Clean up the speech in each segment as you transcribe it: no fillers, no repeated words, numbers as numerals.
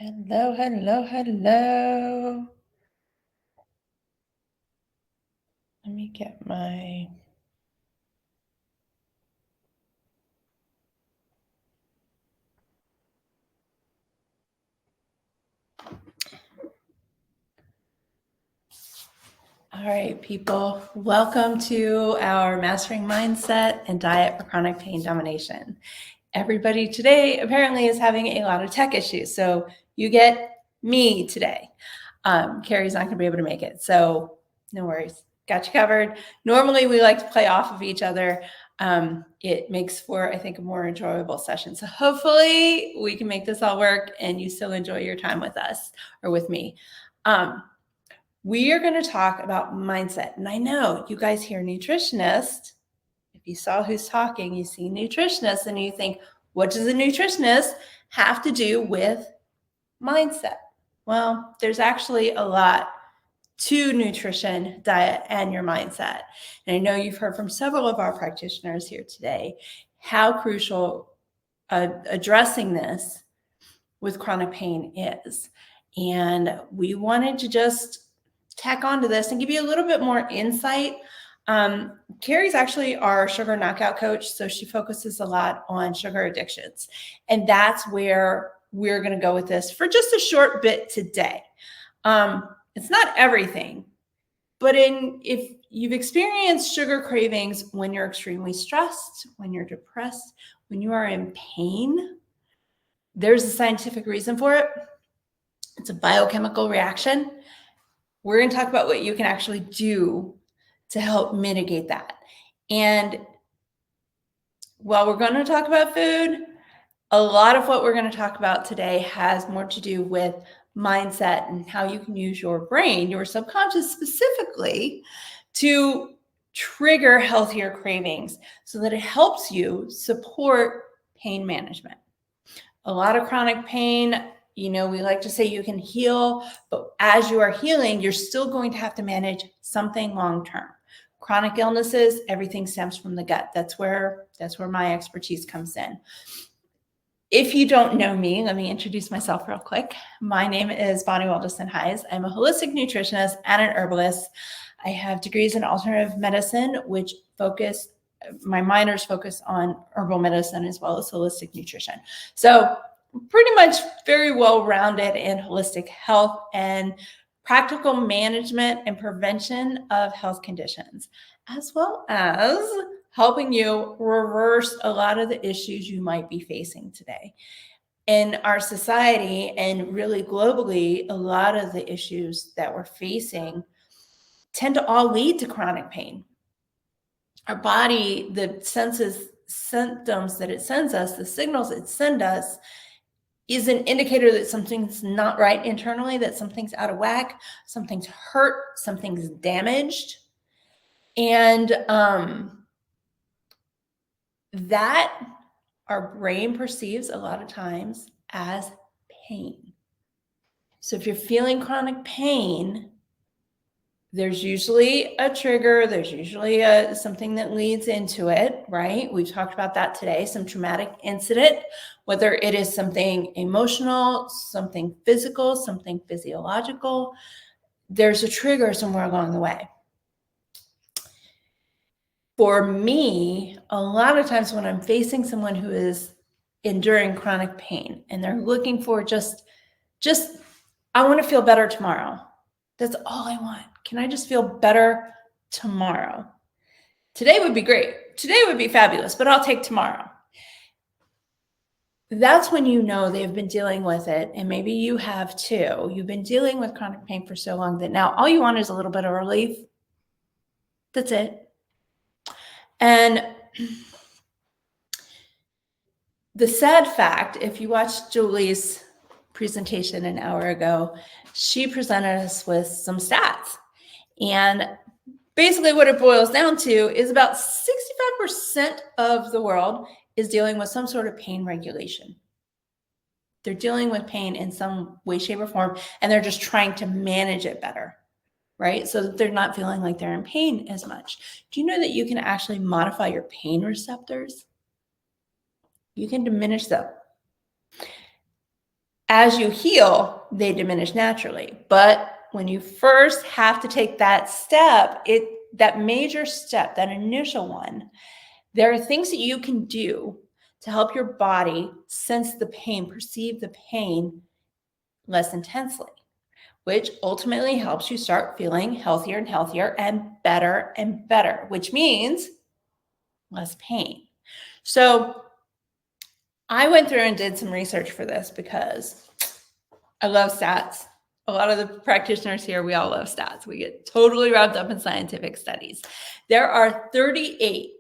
Hello, hello, hello. Let me get my... All right, people, welcome to our Mastering Mindset and Diet for Chronic Pain Domination. Everybody today apparently is having a lot of tech issues, so you get me today. Kerri's not going to be able to make it, so no worries. Got you covered. Normally, we like to play off of each other. It makes for, I think, a more enjoyable session. So hopefully we can make this all work and you still enjoy your time with us or with me. We are going to talk about mindset. And I know you guys hear nutritionist. If you saw who's talking, you see nutritionist and you think, what does a nutritionist have to do with mindset? Well, there's actually a lot to nutrition, diet, and your mindset. And I know you've heard from several of our practitioners here today how crucial addressing this with chronic pain is. And we wanted to just tack onto this and give you a little bit more insight. Kerri's actually our sugar knockout coach, so she focuses a lot on sugar addictions. And that's where we're going to go with this for just a short bit today. It's not everything, but if you've experienced sugar cravings when you're extremely stressed, when you're depressed, when you are in pain, there's a scientific reason for it. It's a biochemical reaction. We're going to talk about what you can actually do to help mitigate that. And while we're going to talk about food, a lot of what we're going to talk about today has more to do with mindset and how you can use your brain, your subconscious specifically, to trigger healthier cravings so that it helps you support pain management. A lot of chronic pain, we like to say you can heal, but as you are healing, you're still going to have to manage something long-term. Chronic illnesses, everything stems from the gut. That's where my expertise comes in. If you don't know me, let me introduce myself real quick. My name is Bonni Wildesen Hise. I'm a holistic nutritionist and an herbalist. I have degrees in alternative medicine, which my minors focus on herbal medicine as well as holistic nutrition. So pretty much very well-rounded in holistic health and practical management and prevention of health conditions, as well as helping you reverse a lot of the issues you might be facing today. In our society and really globally, a lot of the issues that we're facing tend to all lead to chronic pain. Our body, the symptoms that it sends us, the signals it sends us, is an indicator that something's not right internally, that something's out of whack, something's hurt, something's damaged. And that our brain perceives a lot of times as pain. So if you're feeling chronic pain, there's usually a trigger, there's usually something that leads into it, right? We've talked about that today, some traumatic incident, whether it is something emotional, something physical, something physiological, there's a trigger somewhere along the way. For me, a lot of times when I'm facing someone who is enduring chronic pain and they're looking for just I want to feel better tomorrow. That's all I want. Can I just feel better tomorrow? Today would be great. Today would be fabulous, but I'll take tomorrow. That's when you know they've been dealing with it, and maybe you have too. You've been dealing with chronic pain for so long that now all you want is a little bit of relief. That's it. And the sad fact, if you watched Julie's presentation an hour ago, she presented us with some stats. And basically what it boils down to is about 65% of the world is dealing with some sort of pain regulation. They're dealing with pain in some way, shape, or form, and they're just trying to manage it better, right? So that they're not feeling like they're in pain as much. Do you know that you can actually modify your pain receptors? You can diminish them. As you heal, they diminish naturally. But when you first have to take that step, that major step, that initial one, there are things that you can do to help your body sense the pain, perceive the pain less intensely, which ultimately helps you start feeling healthier and healthier and better, which means less pain. So I went through and did some research for this because I love stats. A lot of the practitioners here, we all love stats. We get totally wrapped up in scientific studies. There are 38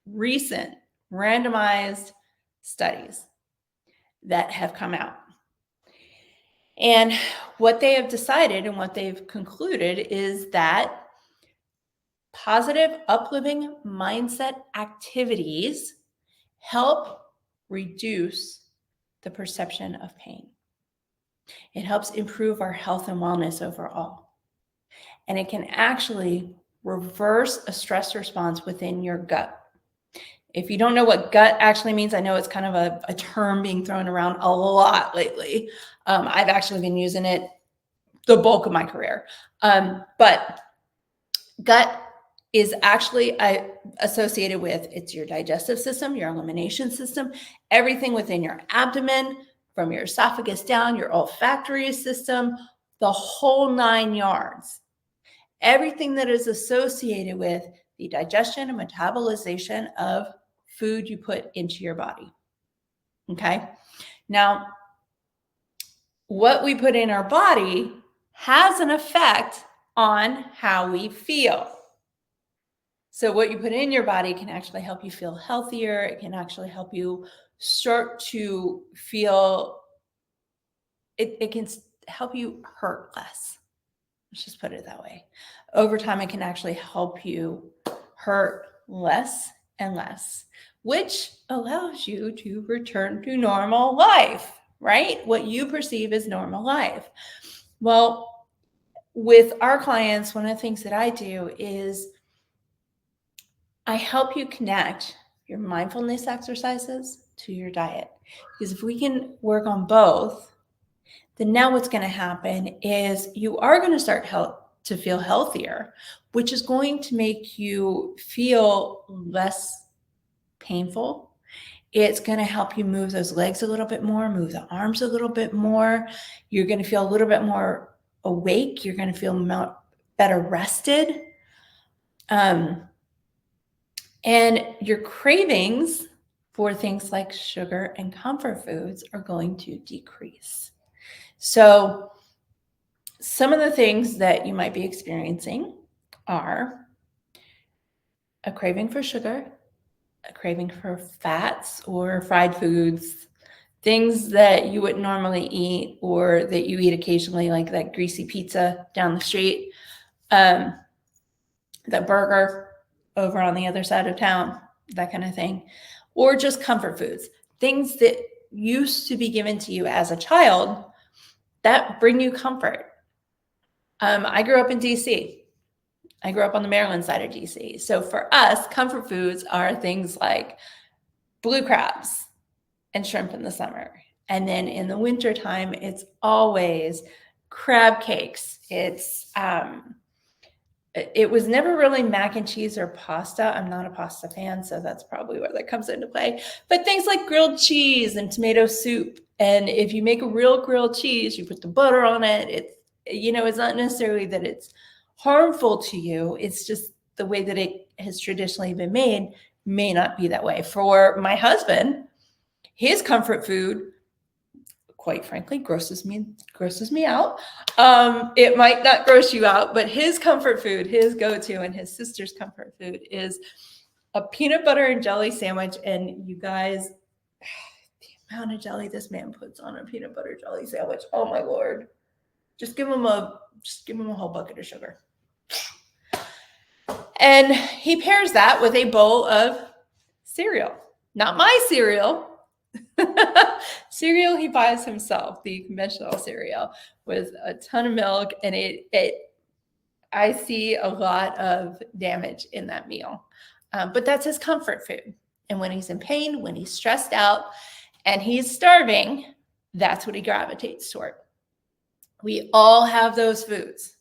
recent randomized studies that have come out. And what they have decided and what they've concluded is that positive, uplifting mindset activities help reduce the perception of pain. It helps improve our health and wellness overall. And it can actually reverse a stress response within your gut. If you don't know what gut actually means, I know it's kind of a term being thrown around a lot lately. I've actually been using it the bulk of my career. But gut is actually associated with, it's your digestive system, your elimination system, everything within your abdomen, from your esophagus down, your olfactory system, the whole 9 yards. Everything that is associated with the digestion and metabolization of food you put into your body. Okay. Now, what we put in our body has an effect on how we feel. So what you put in your body can actually help you feel healthier. It can actually help you start to feel, it can help you hurt less. Let's just put it that way. Over time, it can actually help you hurt less and less, which allows you to return to normal life, right? What you perceive as normal life. Well, with our clients, one of the things that I do is I help you connect your mindfulness exercises to your diet. Because if we can work on both, then now what's going to happen is you are going to start to feel healthier, which is going to make you feel less painful. It's going to help you move those legs a little bit more, move the arms a little bit more. You're going to feel a little bit more awake. You're going to feel better rested. And your cravings for things like sugar and comfort foods are going to decrease. So some of the things that you might be experiencing are a craving for sugar, a craving for fats or fried foods, things that you wouldn't normally eat or that you eat occasionally, like that greasy pizza down the street, that burger over on the other side of town, that kind of thing, or just comfort foods, things that used to be given to you as a child that bring you comfort. I grew up in DC. I grew up on the Maryland side of DC. So for us, comfort foods are things like blue crabs and shrimp in the summer. And then in the wintertime, it's always crab cakes. It was never really mac and cheese or pasta. I'm not a pasta fan, so that's probably where that comes into play. But things like grilled cheese and tomato soup. And if you make a real grilled cheese, you put the butter on it. It's not necessarily that it's harmful to you. It's just the way that it has traditionally been made may not be that way. For my husband, his comfort food, quite frankly, grosses me out. It might not gross you out, but his comfort food, his go-to, and his sister's comfort food is a peanut butter and jelly sandwich. And you guys, the amount of jelly this man puts on a peanut butter jelly sandwich, oh my Lord. Just give him a whole bucket of sugar. And he pairs that with a bowl of cereal. Not my cereal. Cereal he buys himself, the conventional cereal with a ton of milk, and I see a lot of damage in that meal. But that's his comfort food. And when he's in pain, when he's stressed out, and he's starving, That's what he gravitates toward. We all have those foods.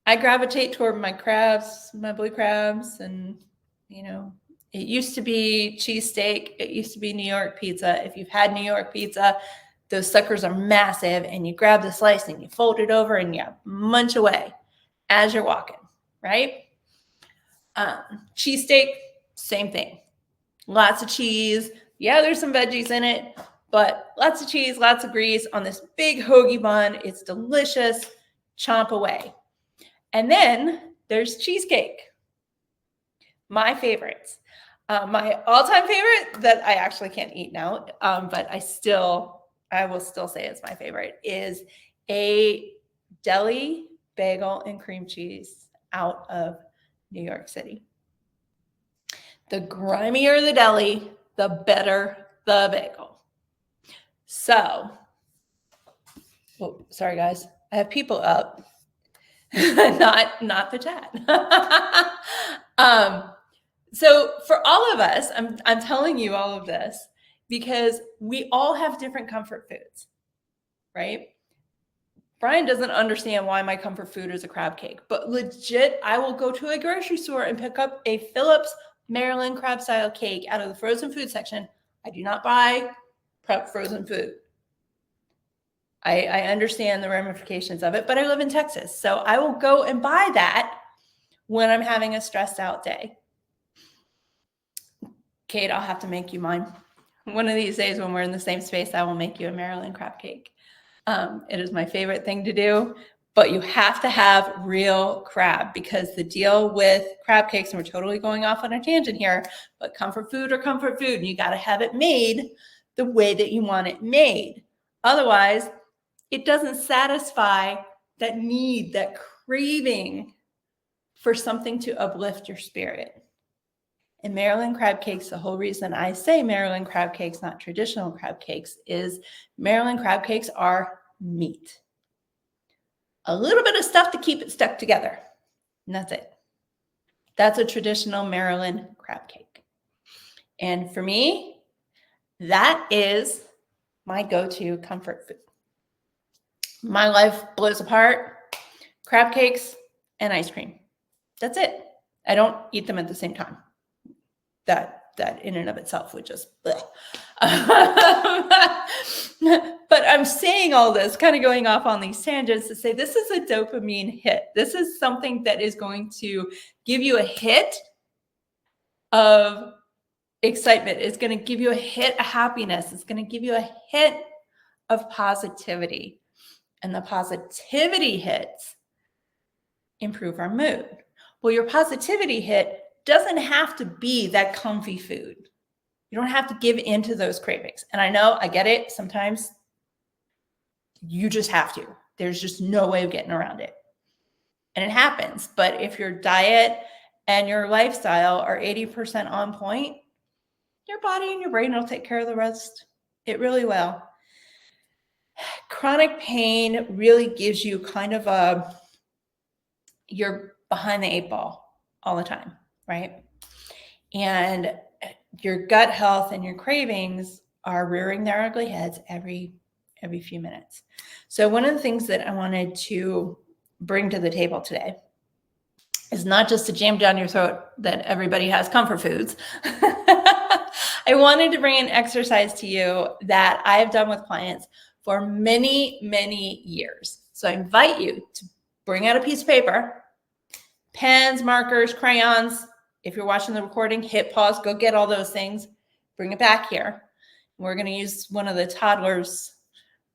I gravitate toward my crabs, my blue crabs, and, you know, it used to be cheesesteak. It used to be New York pizza. If you've had New York pizza, those suckers are massive, and you grab the slice and you fold it over and you munch away as you're walking, right? Cheesesteak, same thing. Lots of cheese. Yeah, there's some veggies in it, but lots of cheese, lots of grease on this big hoagie bun. It's delicious. Chomp away. And then there's cheesecake. My favorites. My all-time favorite that I actually can't eat now, but I will still say it's my favorite, is a deli bagel and cream cheese out of New York City. The grimier the deli, the better the bagel. So, oh, sorry guys, I have people up, not the chat. So for all of us, I'm telling you all of this because we all have different comfort foods, right? Brian doesn't understand why my comfort food is a crab cake, but legit, I will go to a grocery store and pick up a Phillips Maryland crab style cake out of the frozen food section. I do not buy prep frozen food. I understand the ramifications of it, but I live in Texas, so I will go and buy that when I'm having a stressed out day. Kate, I'll have to make you mine. One of these days when we're in the same space, I will make you a Maryland crab cake. It is my favorite thing to do, but you have to have real crab, because the deal with crab cakes, and we're totally going off on a tangent here, but comfort food, and you got to have it made the way that you want it made. Otherwise, it doesn't satisfy that need, that craving for something to uplift your spirit. And Maryland crab cakes, the whole reason I say Maryland crab cakes, not traditional crab cakes, is Maryland crab cakes are meat. A little bit of stuff to keep it stuck together. And that's it. That's a traditional Maryland crab cake. And for me, that is my go-to comfort food. My life blows apart. Crab cakes and ice cream. That's it. I don't eat them at the same time. That in and of itself would just bleh. But I'm saying all this, kind of going off on these tangents to say this is a dopamine hit. This is something that is going to give you a hit of excitement. It's going to give you a hit of happiness. It's going to give you a hit of positivity. And the positivity hits improve our mood. Well, your positivity hit doesn't have to be that comfy food. You don't have to give in to those cravings. And I know, I get it. Sometimes you just have to. There's just no way of getting around it. And it happens. But if your diet and your lifestyle are 80% on point, your body and your brain will take care of the rest. It really will. Chronic pain really gives you kind of you're behind the 8 ball all the time, right? And your gut health and your cravings are rearing their ugly heads every few minutes. So one of the things that I wanted to bring to the table today is not just to jam down your throat that everybody has comfort foods. I wanted to bring an exercise to you that I have done with clients for many, many years. So I invite you to bring out a piece of paper, pens, markers, crayons. If you're watching the recording, hit pause, go get all those things, bring it back here. We're going to use one of the toddlers'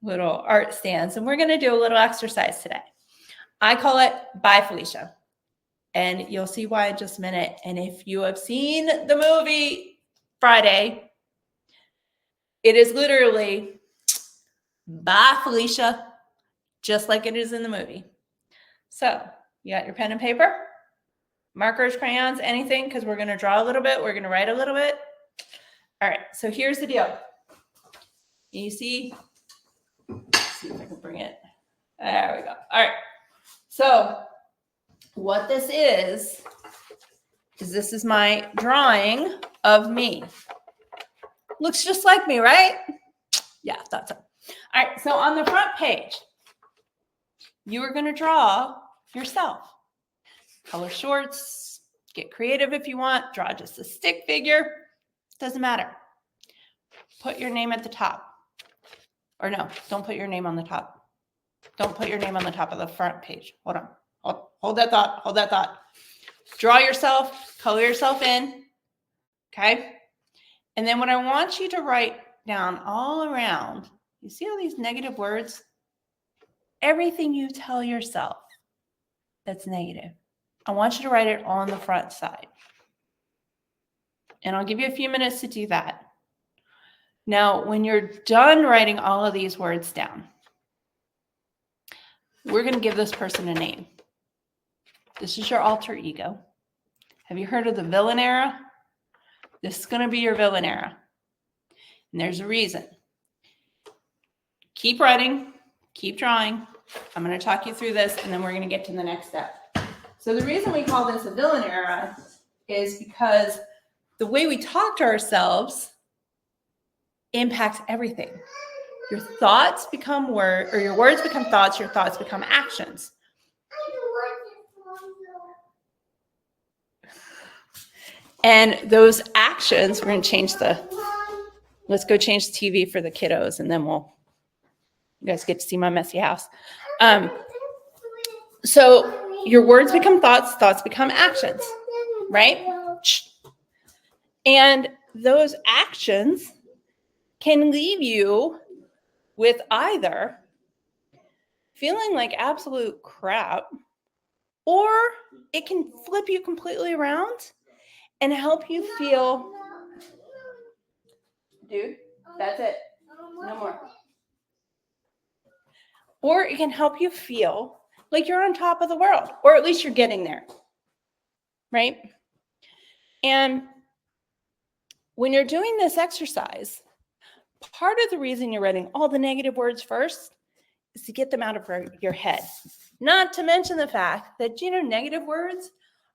little art stands, and we're going to do a little exercise today. I call it Bye, Felicia. And you'll see why in just a minute. And if you have seen the movie Friday, it is literally Bye, Felicia, just like it is in the movie. So you got your pen and paper, markers, crayons, anything, because we're going to draw a little bit. We're going to write a little bit. All right. So here's the deal. You see? Let's see if I can bring it. There we go. All right. So what this is this is my drawing of me. Looks just like me, right? Yeah, I thought so. All right, so on the front page, you are going to draw yourself. Color shorts, get creative if you want, draw just a stick figure, doesn't matter. Put your name at the top. Or no, don't put your name on the top. Don't put your name on the top of the front page. Hold on. Hold that thought. Hold that thought. Draw yourself, color yourself in. Okay? And then what I want you to write down all around, you see all these negative words? Everything you tell yourself that's negative, I want you to write it on the front side. And I'll give you a few minutes to do that. Now, when you're done writing all of these words down, we're going to give this person a name. This is your alter ego. Have you heard of the villain era? This is going to be your villain era. And there's a reason. Keep writing, keep drawing. I'm going to talk you through this, and then we're going to get to the next step. So the reason we call this a villain era is because the way we talk to ourselves impacts everything. Your thoughts become words, or your words become thoughts, your thoughts become actions. And those actions, we're going to change let's go change the TV for the kiddos, and then you guys get to see my messy house. So your words become thoughts, thoughts become actions, right? And those actions can leave you with either feeling like absolute crap, or it can flip you completely around and help you feel, dude, that's it, no more. Or it can help you feel like you're on top of the world, or at least you're getting there, right? And when you're doing this exercise, part of the reason you're writing all the negative words first is to get them out of your head. Not to mention the fact that, negative words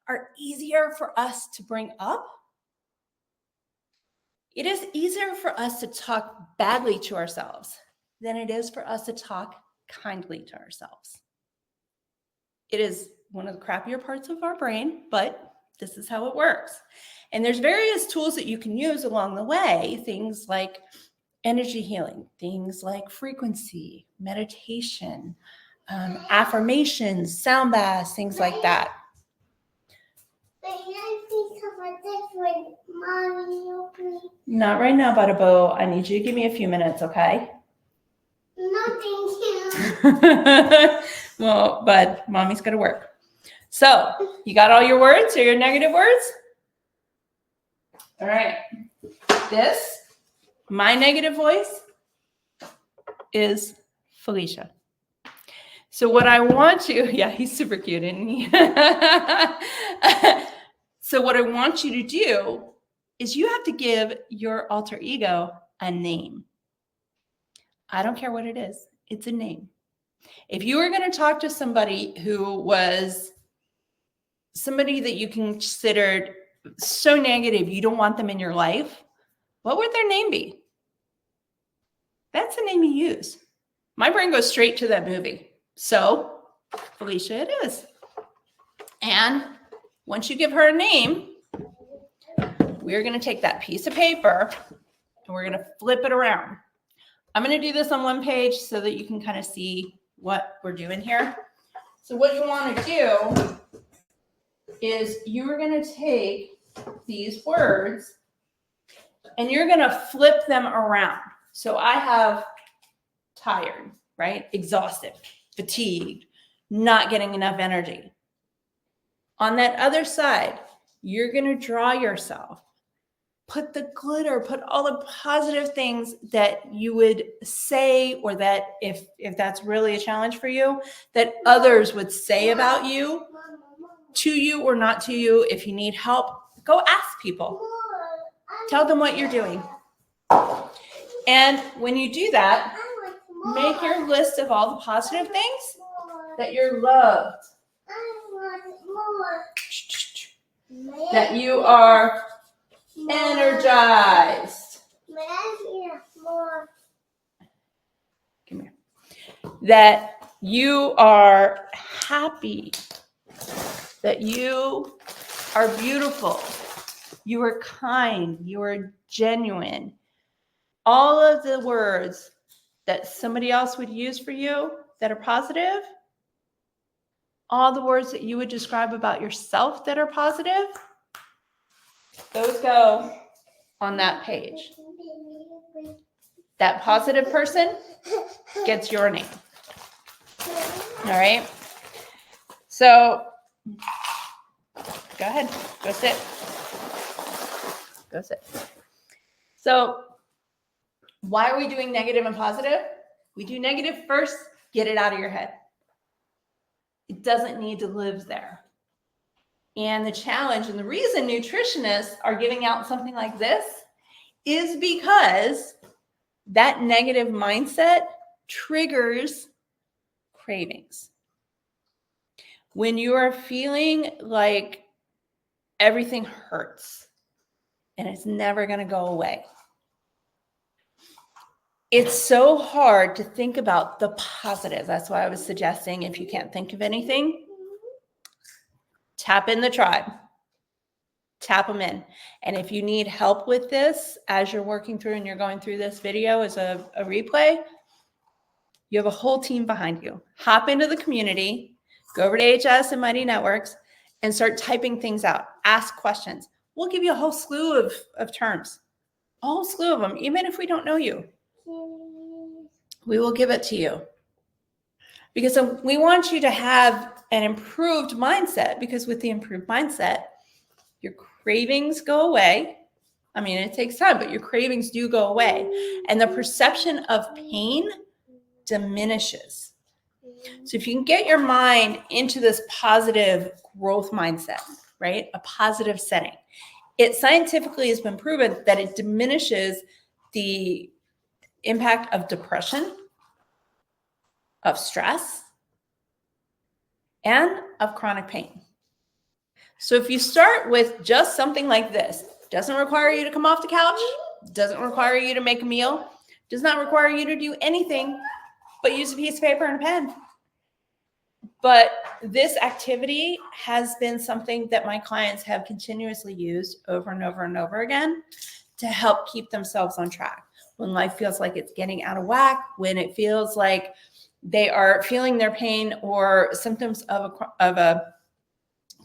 are easier for us to bring up. It is easier for us to talk badly to ourselves than it is for us to talk kindly to ourselves. It is one of the crappier parts of our brain, but this is how it works. And there's various tools that you can use along the way, things like energy healing, things like frequency, meditation, affirmations, sound baths, things like that. Not right now, Butterbo. I need you to give me a few minutes, okay? No, thank you. Well, but mommy's got to work. So you got all your words or your negative words? All right. My negative voice is Felicia. So what I want you, yeah, he's super cute, isn't he? So what I want you to do is you have to give your alter ego a name. I don't care what it is. It's a name. If you were going to talk to somebody who was somebody that you considered so negative, you don't want them in your life, what would their name be? That's the name you use. My brain goes straight to that movie. So Felicia it is. And once you give her a name, we're going to take that piece of paper and we're going to flip it around. I'm going to do this on one page so that you can kind of see what we're doing here. So what you want to do is you're going to take these words and you're going to flip them around. So I have tired, right? Exhausted, fatigued, not getting enough energy. On that other side, you're going to draw yourself. Put the glitter, put all the positive things that you would say, or that if that's really a challenge for you, that others would say about you, to you or not to you. If you need help, go ask people. Tell them what you're doing. And when you do that, make your list of all the positive things that you're loved, that you are energized, that you are happy, that you are beautiful, you are kind, you are genuine. All of the words that somebody else would use for you that are positive, all the words that you would describe about yourself that are positive, those go on that page. That positive person gets your name. All right. So go ahead, go sit. Go sit. So why are we doing negative and positive? We do negative first, get it out of your head. It doesn't need to live there. And the challenge and the reason nutritionists are giving out something like this is because that negative mindset triggers cravings. When you are feeling like everything hurts and it's never going to go away, it's so hard to think about the positives. That's why I was suggesting, if you can't think of anything, tap in the tribe. Tap them in. And if you need help with this as you're working through and you're going through this video as a replay, you have a whole team behind you. Hop into the community, go over to HS and Mighty Networks and start typing things out. Ask questions. We'll give you a whole slew of terms, a whole slew of them, even if we don't know you. We will give it to you. Because we want you to have an improved mindset, because with the improved mindset, your cravings go away. I mean, it takes time, but your cravings do go away. And the perception of pain diminishes. So if you can get your mind into this positive growth mindset, right? A positive setting. It scientifically has been proven that it diminishes the impact of depression, of stress, and of chronic pain. So if you start with just something like this, doesn't require you to come off the couch, doesn't require you to make a meal, does not require you to do anything but use a piece of paper and a pen. But this activity has been something that my clients have continuously used over and over and over again to help keep themselves on track. When life feels like it's getting out of whack, when it feels like they are feeling their pain or symptoms of a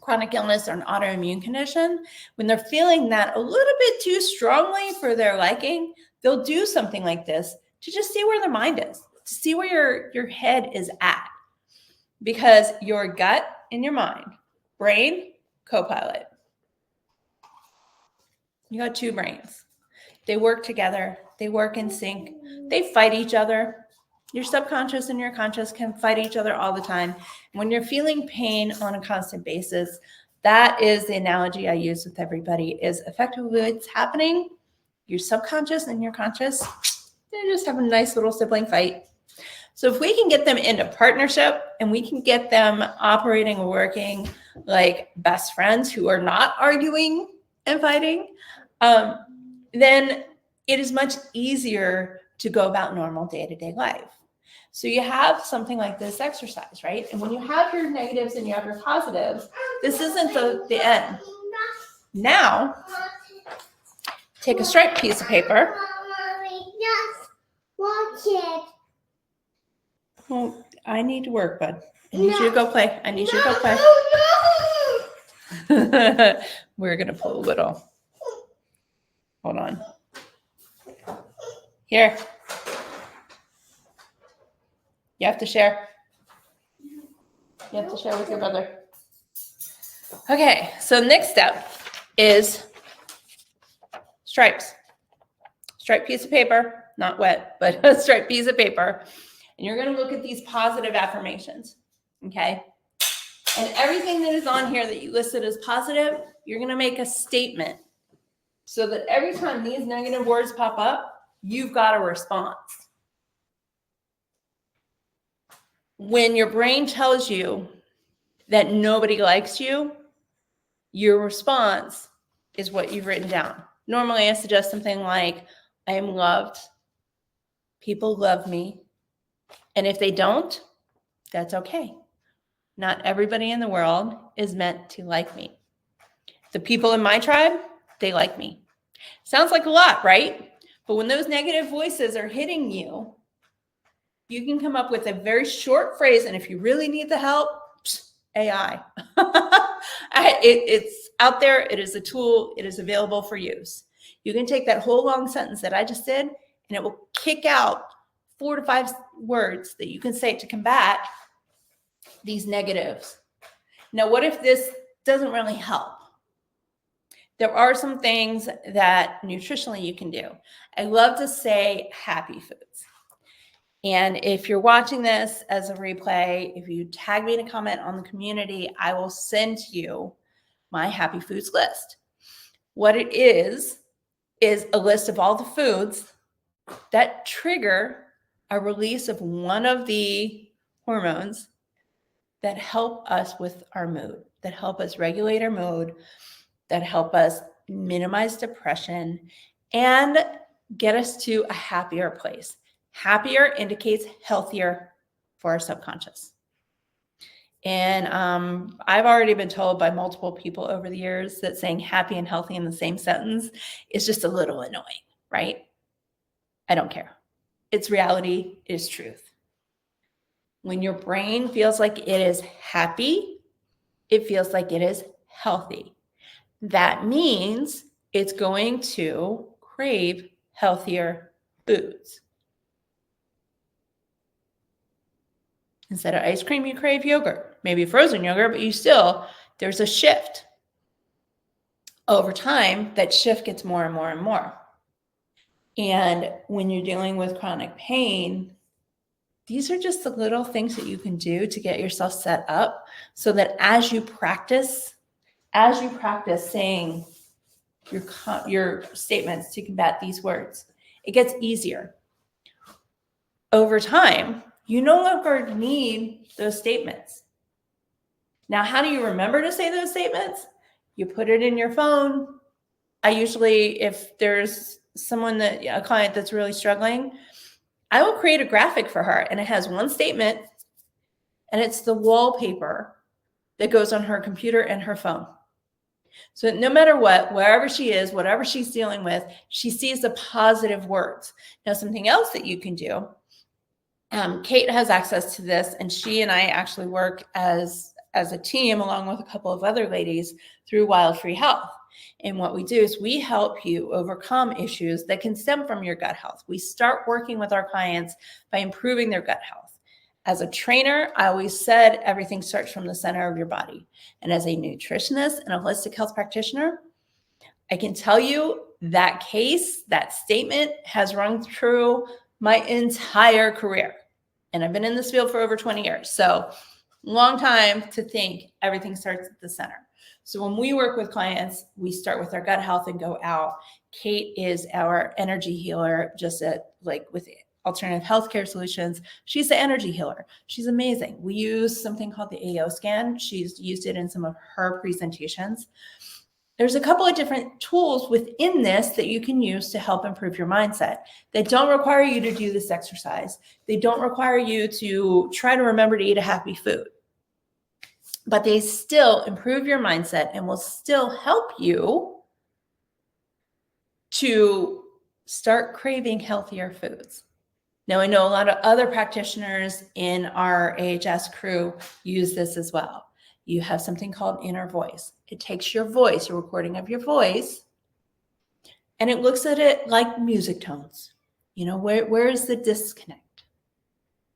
chronic illness or an autoimmune condition, when they're feeling that a little bit too strongly for their liking, they'll do something like this to just see where their mind is, to see where your head is at. Because your gut and your mind, brain, co-pilot. You got two brains. They work together. They work in sync. They fight each other. Your subconscious and your conscious can fight each other all the time. When you're feeling pain on a constant basis, that is the analogy I use with everybody, is effectively what's happening. Your subconscious and your conscious, they just have a nice little sibling fight. So if we can get them into partnership and we can get them operating and working like best friends who are not arguing and fighting, then it is much easier to go about normal day-to-day life. So you have something like this exercise, right? And when you have your negatives and you have your positives, this isn't the end. Now, take a striped piece of paper. Watch it. Well, I need to work, bud. I need you to go play. I need you to go play. We're going to pull a little. Hold on. Here. You have to share. You have to share with your brother. Okay, so the next step is stripes. Striped piece of paper, not wet, but a striped piece of paper. And you're going to look at these positive affirmations, okay? And everything that is on here that you listed as positive, you're going to make a statement so that every time these negative words pop up, you've got a response. When your brain tells you that nobody likes you, your response is what you've written down. Normally, I suggest something like, I am loved. People love me. And if they don't, that's okay. Not everybody in the world is meant to like me. The people in my tribe, they like me. Sounds like a lot, right? But when those negative voices are hitting you, you can come up with a very short phrase. And if you really need the help, AI. It's out there. It is a tool. It is available for use. You can take that whole long sentence that I just did, and it will kick out 4 to 5 words that you can say to combat these negatives. Now, what if this doesn't really help? There are some things that nutritionally you can do. I love to say happy foods. And if you're watching this as a replay, if you tag me in a comment on the community, I will send you my happy foods list. What it is a list of all the foods that trigger a release of one of the hormones that help us with our mood, that help us regulate our mood, that help us minimize depression and get us to a happier place. Happier indicates healthier for our subconscious. And I've already been told by multiple people over the years that saying happy and healthy in the same sentence is just a little annoying, right? I don't care. It's reality, it is truth. When your brain feels like it is happy, it feels like it is healthy. That means it's going to crave healthier foods. Instead of ice cream, you crave yogurt, maybe frozen yogurt, but there's a shift. Over time, that shift gets more and more and more. And when you're dealing with chronic pain, these are just the little things that you can do to get yourself set up so that as you practice saying your statements to combat these words, it gets easier. Over time, you no longer need those statements. Now, how do you remember to say those statements? You put it in your phone. I usually, if there's a client that's really struggling, I will create a graphic for her, and it has one statement, and it's the wallpaper that goes on her computer and her phone. So no matter what, wherever she is, whatever she's dealing with, she sees the positive words. Now, something else that you can do, Kate has access to this, and she and I actually work as a team along with a couple of other ladies through Wild Free Health. And what we do is we help you overcome issues that can stem from your gut health. We start working with our clients by improving their gut health. As a trainer, I always said everything starts from the center of your body. And as a nutritionist and a holistic health practitioner, I can tell you that statement has rung through my entire career. And I've been in this field for over 20 years. So long time to think everything starts at the center. So when we work with clients, we start with our gut health and go out. Kate is our energy healer, with alternative healthcare solutions. She's the energy healer. She's amazing. We use something called the AO scan. She's used it in some of her presentations. There's a couple of different tools within this that you can use to help improve your mindset. They don't require you to do this exercise. They don't require you to try to remember to eat a happy food. But they still improve your mindset and will still help you to start craving healthier foods. Now, I know a lot of other practitioners in our AHS crew use this as well. You have something called inner voice. It takes your voice, your recording of your voice, and it looks at it like music tones. Where is the disconnect?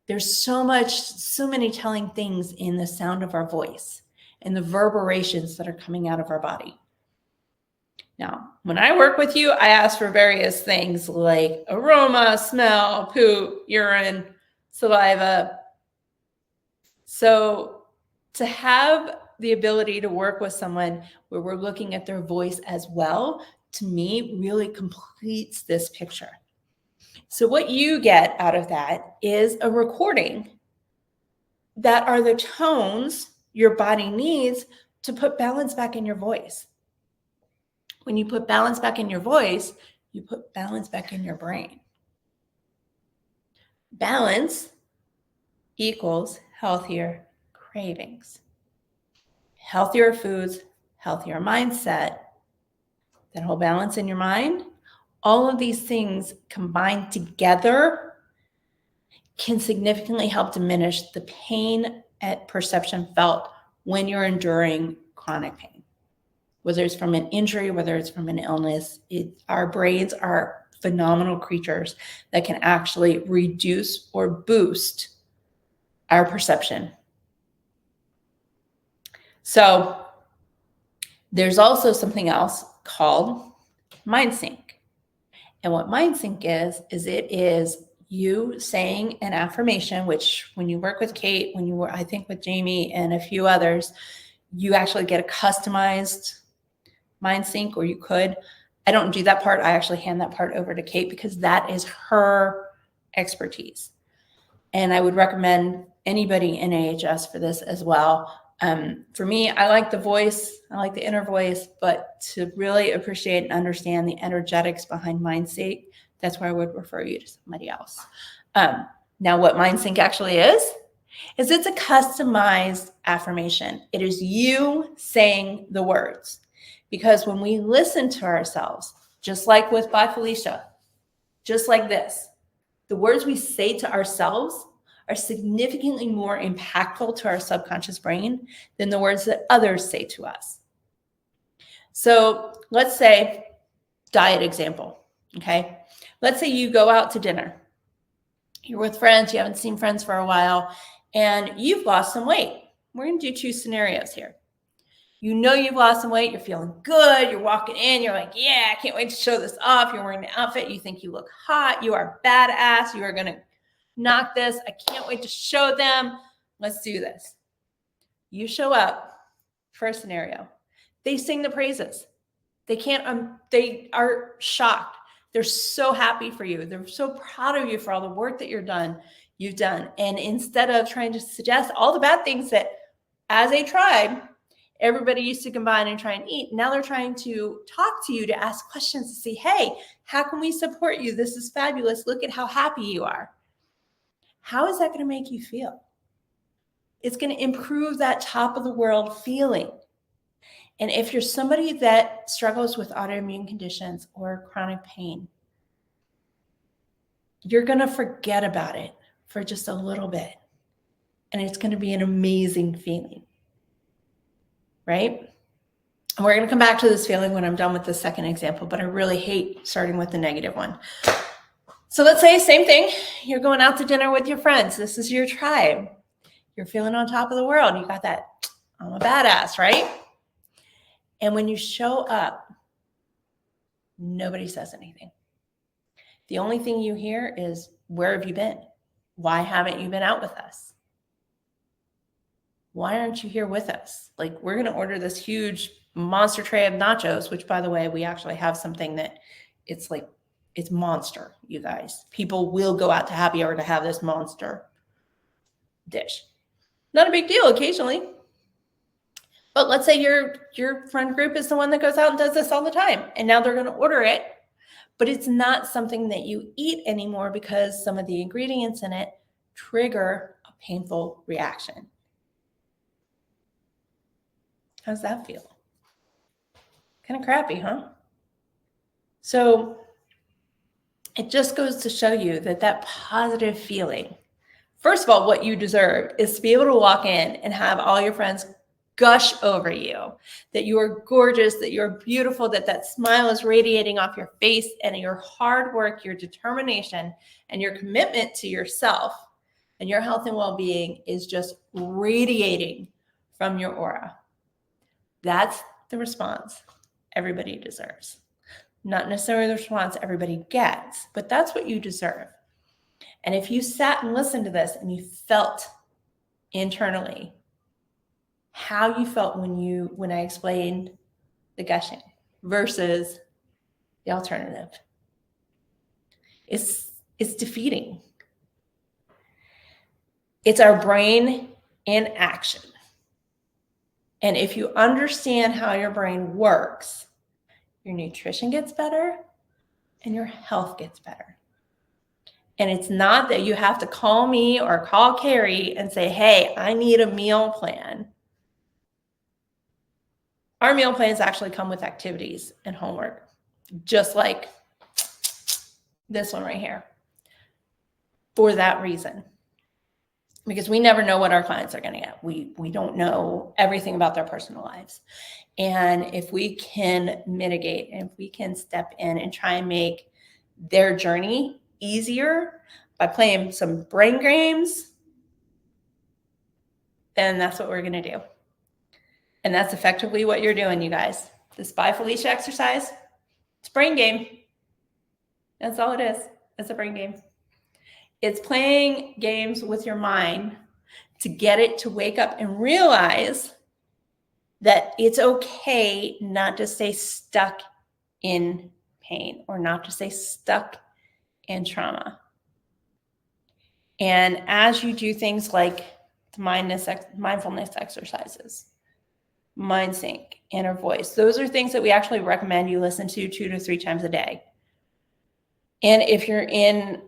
There's so many telling things in the sound of our voice and the reverberations that are coming out of our body. Now, when I work with you, I ask for various things like aroma, smell, poop, urine, saliva. So to have the ability to work with someone where we're looking at their voice as well, to me, really completes this picture. So what you get out of that is a recording that are the tones your body needs to put balance back in your voice. When you put balance back in your voice, you put balance back in your brain. Balance equals healthier cravings. Healthier foods, healthier mindset, that whole balance in your mind, all of these things combined together can significantly help diminish the pain at perception felt when you're enduring chronic pain. Whether it's from an injury, whether it's from an illness, our brains are phenomenal creatures that can actually reduce or boost our perception. So there's also something else called mind sync. And what mind sync is it is you saying an affirmation, which when you work with Kate, when you were, I think with Jamie and a few others, you actually get a customized mind sync, or you could. I don't do that part. I actually hand that part over to Kate because that is her expertise. And I would recommend anybody in AHS for this as well. For me, I like the voice, I like the inner voice, but to really appreciate and understand the energetics behind mind sync, that's where I would refer you to somebody else. Now, what mind sync actually is it's a customized affirmation. It is you saying the words. Because when we listen to ourselves, just like with By Felicia, just like this, the words we say to ourselves are significantly more impactful to our subconscious brain than the words that others say to us. So let's say, diet example, okay? Let's say you go out to dinner. You're with friends, you haven't seen friends for a while, and you've lost some weight. We're going to do two scenarios here. You know you've lost some weight, you're feeling good, you're walking in, you're like, yeah, I can't wait to show this off. You're wearing the outfit, you think you look hot, you are badass, you are going to knock this. I can't wait to show them. Let's do this. You show up, first scenario. They sing the praises. They are shocked. They're so happy for you. They're so proud of you for all the work that you've done. And instead of trying to suggest all the bad things that as a tribe, everybody used to combine and try and eat. Now they're trying to talk to you, to ask questions, to see, hey, how can we support you? This is fabulous. Look at how happy you are. How is that going to make you feel? It's going to improve that top of the world feeling. And if you're somebody that struggles with autoimmune conditions or chronic pain, you're going to forget about it for just a little bit. And it's going to be an amazing feeling. Right? And we're going to come back to this feeling when I'm done with the second example, but I really hate starting with the negative one. So let's say same thing. You're going out to dinner with your friends. This is your tribe. You're feeling on top of the world. You got that, I'm a badass, right? And when you show up, nobody says anything. The only thing you hear is, where have you been? Why haven't you been out with us? Why aren't you here with us? Like, we're going to order this huge monster tray of nachos, which, by the way, we actually have something that it's monster, you guys. People will go out to happy hour to have this monster dish. Not a big deal occasionally. But let's say your friend group is the one that goes out and does this all the time. And now they're going to order it. But it's not something that you eat anymore because some of the ingredients in it trigger a painful reaction. How's that feel? Kind of crappy, huh? So it just goes to show you that positive feeling, first of all, what you deserve is to be able to walk in and have all your friends gush over you, that you are gorgeous, that you're beautiful, that smile is radiating off your face, and your hard work, your determination, and your commitment to yourself and your health and well-being is just radiating from your aura. That's the response everybody deserves. Not necessarily the response everybody gets, but that's what you deserve. And if you sat and listened to this and you felt internally how you felt when I explained the gushing versus the alternative, it's defeating. It's our brain in action. And if you understand how your brain works, your nutrition gets better and your health gets better. And it's not that you have to call me or call Kerri and say, hey, I need a meal plan. Our meal plans actually come with activities and homework, just like this one right here, for that reason. Because we never know what our clients are going to get. We don't know everything about their personal lives. And if we can mitigate, and if we can step in and try and make their journey easier by playing some brain games, then that's what we're going to do. And that's effectively what you're doing, you guys. This By Felicia exercise, it's a brain game. That's all it is. It's a brain game. It's playing games with your mind to get it to wake up and realize that it's okay not to stay stuck in pain or not to stay stuck in trauma. And as you do things like mindfulness exercises, mind sync, inner voice, those are things that we actually recommend you listen to 2 to 3 times a day. And if you're in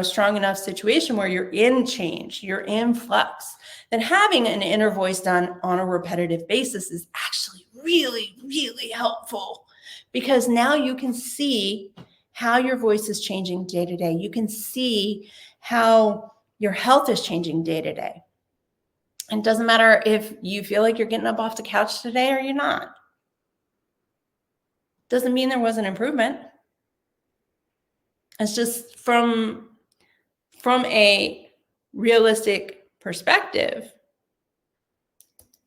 strong enough situation where you're in change, you're in flux, then having an inner voice done on a repetitive basis is actually really, really helpful, because now you can see how your voice is changing day to day. You can see how your health is changing day to day. And it doesn't matter if you feel like you're getting up off the couch today or you're not. Doesn't mean there wasn't improvement. It's just from a realistic perspective,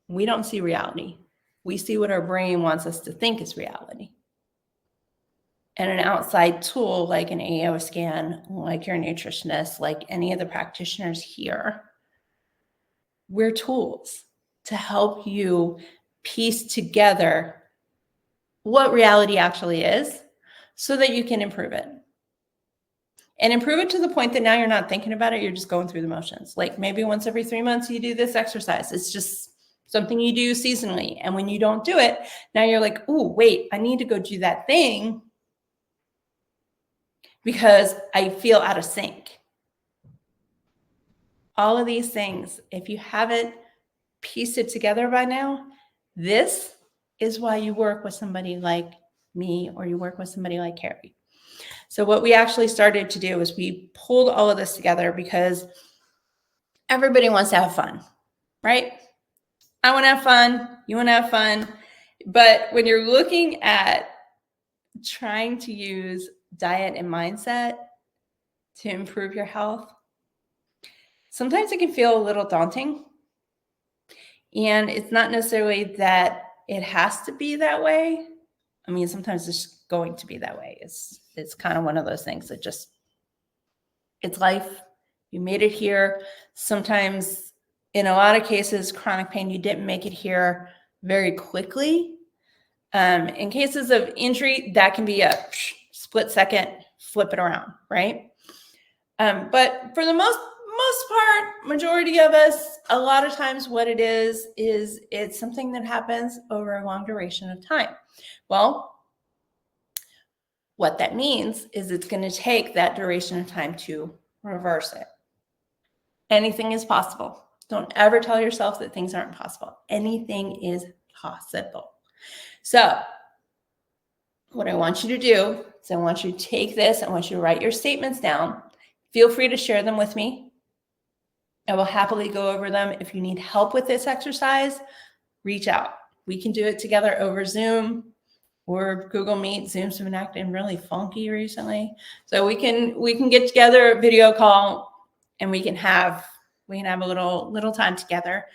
we don't see reality. We see what our brain wants us to think is reality. And an outside tool like an AO scan, like your nutritionist, like any of the practitioners here, we're tools to help you piece together what reality actually is so that you can improve it. And improve it to the point that now you're not thinking about it. You're just going through the motions. Like maybe once every 3 months you do this exercise. It's just something you do seasonally. And when you don't do it, now you're like, oh, wait, I need to go do that thing because I feel out of sync. All of these things, if you haven't pieced it together by now, this is why you work with somebody like me or you work with somebody like Kerri. So what we actually started to do is we pulled all of this together because everybody wants to have fun, right? I want to have fun. You want to have fun. But when you're looking at trying to use diet and mindset to improve your health, sometimes it can feel a little daunting. And it's not necessarily that it has to be that way. I mean, sometimes it's going to be that way. It's kind of one of those things that just, it's life. You made it here. Sometimes, in a lot of cases, chronic pain, you didn't make it here very quickly. In cases of injury, that can be a split second, flip it around, right? But for the most part, majority of us, a lot of times what it is it's something that happens over a long duration of time. Well, what that means is it's going to take that duration of time to reverse it. Anything is possible. Don't ever tell yourself that things aren't possible. Anything is possible. So what I want you to do is I want you to take this. I want you to write your statements down. Feel free to share them with me. I will happily go over them. If you need help with this exercise, reach out. We can do it together over Zoom or Google Meet. Zoom's been acting really funky recently. So we can get together, a video call, and we can have a little time together.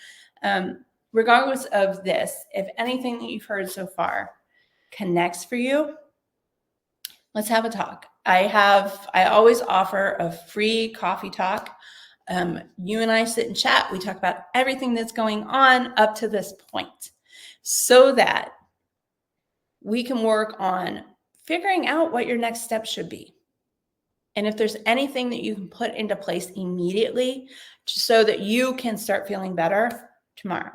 Regardless of this, if anything that you've heard so far connects for you, let's have a talk. I always offer a free coffee talk. You and I sit and chat. We talk about everything that's going on up to this point so that we can work on figuring out what your next step should be. And if there's anything that you can put into place immediately so that you can start feeling better tomorrow.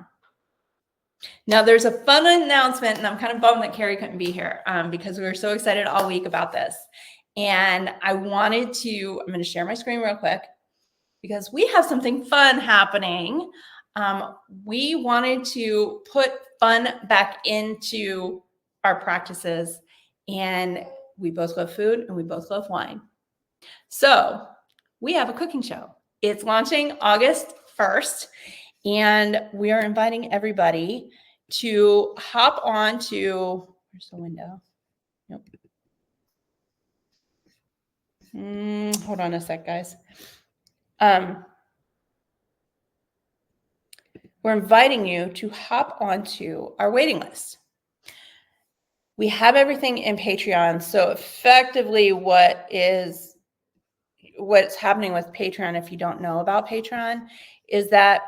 Now, there's a fun announcement, and I'm kind of bummed that Kerri couldn't be here because we were so excited all week about this. And I'm going to share my screen real quick because we have something fun happening. We wanted to put fun back into our practices, and we both love food and we both love wine. So we have a cooking show. It's launching August 1st, and we are inviting everybody to hop on to, where's the window? Nope. Hold on a sec, guys. We're inviting you to hop onto our waiting list. We have everything in Patreon. So effectively what's happening with Patreon, if you don't know about Patreon, is that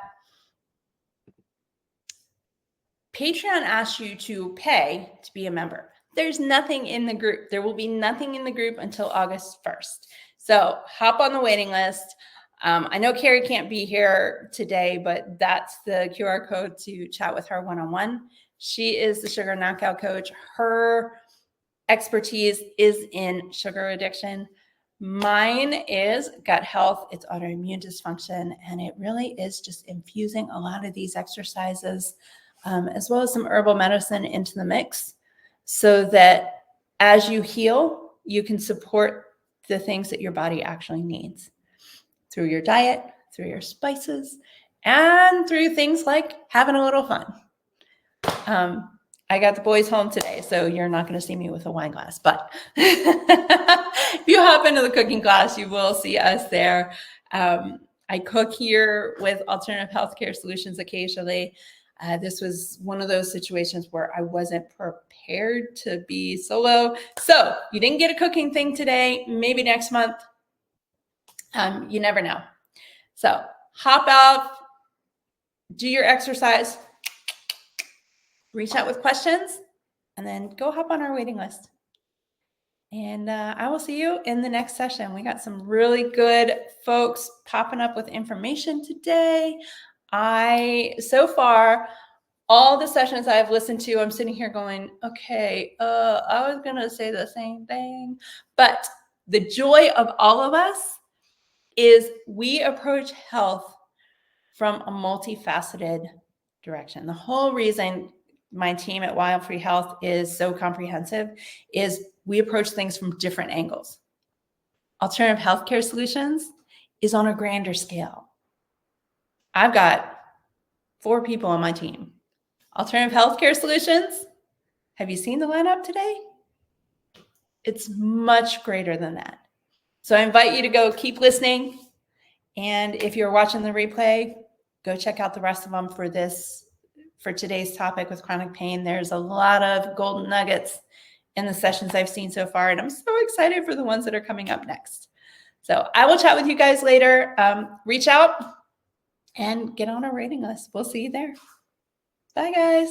Patreon asks you to pay to be a member. There's nothing in the group. There will be nothing in the group until August 1st. So hop on the waiting list. I know Kerri can't be here today, but that's the QR code to chat with her one-on-one. She is the sugar knockout coach. Her expertise is in sugar addiction. Mine is gut health, it's autoimmune dysfunction, and it really is just infusing a lot of these exercises as well as some herbal medicine into the mix so that as you heal, you can support the things that your body actually needs through your diet, through your spices, and through things like having a little fun. I got the boys home today, so you're not going to see me with a wine glass, but if you hop into the cooking class, you will see us there. I cook here with Alternative Healthcare Solutions occasionally. This was one of those situations where I wasn't prepared to be solo. So you didn't get a cooking thing today, maybe next month. You never know. So hop out, do your exercise, reach out with questions, and then go hop on our waiting list. And I will see you in the next session. We got some really good folks popping up with information today. So far, all the sessions I've listened to, I'm sitting here going, okay, I was going to say the same thing. But the joy of all of us is we approach health from a multifaceted direction. The whole reason my team at Wild Free Health is so comprehensive is we approach things from different angles. Alternative Healthcare Solutions is on a grander scale. I've got 4 people on my team. Alternative Healthcare Solutions, have you seen the lineup today? It's much greater than that. So I invite you to go keep listening. And if you're watching the replay, go check out the rest of them for today's topic with chronic pain. There's a lot of golden nuggets in the sessions I've seen so far, and I'm so excited for the ones that are coming up next. So I will chat with you guys later. Reach out and get on our waiting list. We'll see you there. Bye, guys.